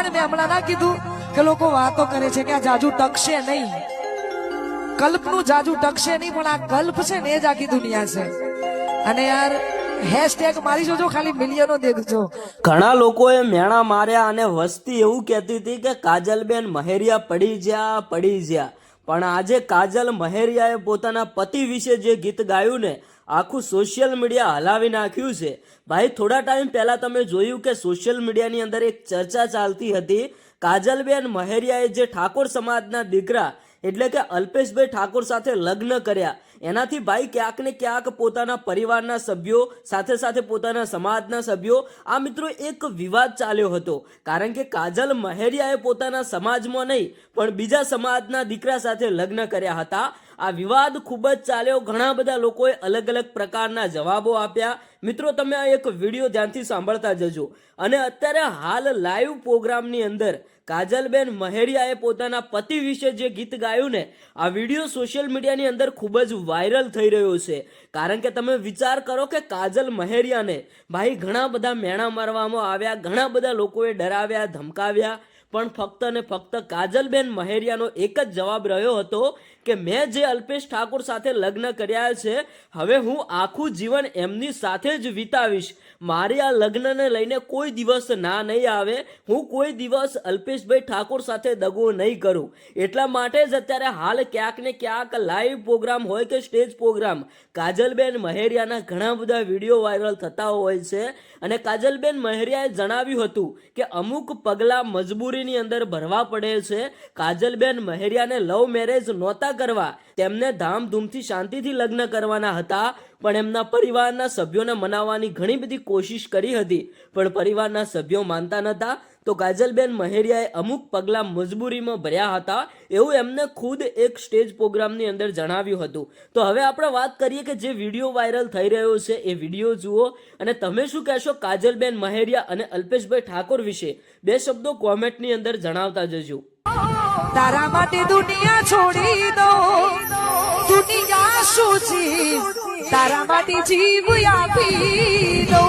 પ્રમાણે મેં હમણાં ના કીધું કે લોકો વાતો કરે છે કે આ જાજુ ટકશે નહીં, કલ્પનું જાજુ ટકશે નહીં, પણ આ કલ્પ છે ને એ જ આખી દુનિયા છે. અને યાર હેશટેગ મારી જોજો, ખાલી મિલિયનો દેજો. ઘણા લોકોએ મેણા માર્યા અને વસ્તી એવું કહેતી હતી કે કાજલબેન મહેરિયા પડી જ્યા. પણ આજે કાજલ મહેરિયાએ પોતાના પતિ વિશે જે ગીત ગાયું ને આખું સોશિયલ મીડિયા હલાવી નાખ્યું છે. ભાઈ થોડા ટાઈમ પહેલા તમે જોયું કે સોશિયલ મીડિયાની અંદર એક ચર્ચા ચાલતી હતી. કાજલબેન મહેરિયાએ જે ઠાકોર સમાજના દીકરા એટલે કે અલ્પેશભાઈ ઠાકોર સાથે લગ્ન કર્યા, એનાથી ભાઈ ક્યાંક ને ક્યાંક પોતાના પરિવારના સભ્યો સાથે સાથે પોતાના સમાજના સભ્યો આ મિત્રો એક વિવાદ ચાલ્યો હતો. કારણ કે કાજલ મહેરિયાએ પોતાના સમાજમાં નહીં પણ બીજા સમાજના દીકરા સાથે લગ્ન કર્યા હતા. આ વિવાદ ખૂબ જ ચાલ્યો. ઘણા બધા લોકોએ અલગ અલગ પ્રકારના જવાબો આપ્યા. મિત્રો તમે આ એક વિડીયો ધ્યાનથી સાંભળતા જજો. અને અત્યારે હાલ લાઈવ પ્રોગ્રામની અંદર કાજલબેન મહેરિયાએ પોતાના પતિ વિશે જે ગીત ગાયું ને આ વિડીયો સોશિયલ મીડિયાની અંદર ખૂબ જ વાયરલ થઈ રહ્યો છે. કારણ કે તમે વિચાર કરો કે કાજલ મહેરિયાને ભાઈ ઘણા બધા મેણા મારવામાં આવ્યા, ઘણા બધા લોકોએ ડરાવ્યા, ધમકાવ્યા, પણ ફક્ત ને ફક્ત કાજલબેન મહેરિયાનો એક જ જવાબ રહ્યો હતો કે મેં જે અલ્પેશ ઠાકોર સાથે લગ્ન કર્યા છે હવે હું આખું જીવન એમની સાથે જ વિતાવીશ. મારી આ લગ્નને લઈને કોઈ દિવસ ના નહીં આવે. હું કોઈ દિવસ અલ્પેશભાઈ ઠાકોર સાથે દગો નહીં કરું. એટલા માટે જ અત્યારે હાલ ક્યાંક ને ક્યાંક લાઈવ પ્રોગ્રામ હોય કે સ્ટેજ પ્રોગ્રામ કાજલબેન મહેરિયાના ઘણા બધા વિડીયો વાયરલ થતા હોય છે. અને કાજલબેન મહેરિયાએ જણાવ્યું હતું કે અમુક પગલાં મજબૂરીની અંદર ભરવા પડે છે. કાજલબેન મહેરિયાને લવ મેરેજ નહોતા કરવા, તેમને ધામધૂમથી શાંતિથી લગ્ન કરવાના હતા, પણ એમના પરિવારના સભ્યોને મનાવવાની ઘણી બધી કોશિશ કરી હતી પણ પરિવારના સભ્યો માનતા નહોતા. તો કાજલબેન મહેરિયાએ અમુક પગલાં મજબૂરીમાં ભર્યા હતા એવું એમને ખુદ એક સ્ટેજ પ્રોગ્રામની અંદર જણાવ્યું હતું. તો હવે આપણે વાત કરીએ કે જે વિડીયો વાયરલ થઈ રહ્યો છે એ વિડીયો જુઓ અને તમે શું કહેશો કાજલબેન મહેરિયા અને અલ્પેશભાઈ ઠાકોર વિશે બે શબ્દો કોમેન્ટની અંદર જણાવતા જજો. તારા માટે દુનિયા છોડી દો, દુનિયા શું છે, તારા માટે જીવ આપી દો.